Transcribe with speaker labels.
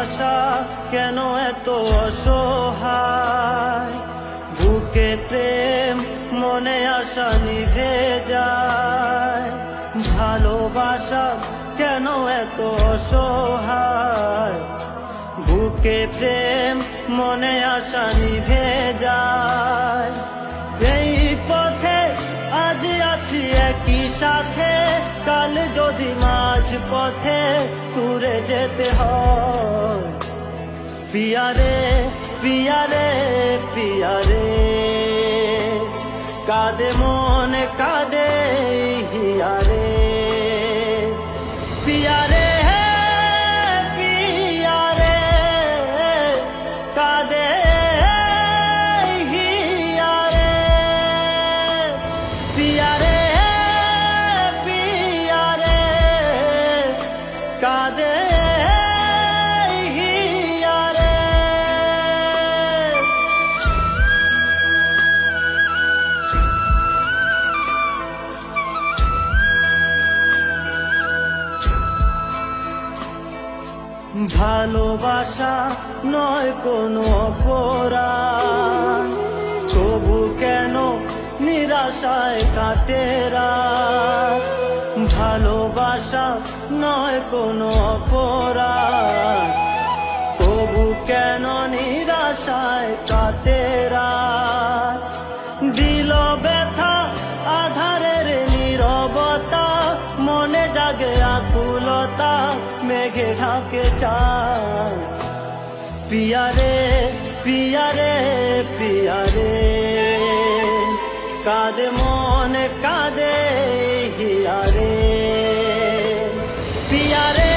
Speaker 1: ভালোবাসা কেন এত অসহায়, বুকে প্রেম মনে আশা নিভে যায়। ভালোবাসা কেন এত অসহায়, বুকে প্রেম মনে আশা নিভে যায়। এই পথে আজ আছি একই সাথে, কাল যদি মাঝ পথে দূরে যেতে হয়। পিয়ারে পিয়ারে পিয়ারে, কাঁদে মন কাঁদে হিয়ারে। পিয়ারে পিয়ারে, কাঁদে হিয়ারে। পিয়ারে পিয়ারে, কাঁদে হিয়ারে। ভালোবাসা নয় কোনো অপরাধ, তবু কেন নিরাশায় কাটে রাত। ভালোবাসা নয় কোনো অপরাধ, তবু কেন নিরাশায় কাটে রাত। দিল ব্যথা আধারের নীরবতা, মনে জাগে আকুলতা, মেঘে ঢাকে চাঁদ। পিয়ারে পিয়ারে পিয়ারে, কাঁদে মন কাঁদে হিয়ারে। পিয়ারে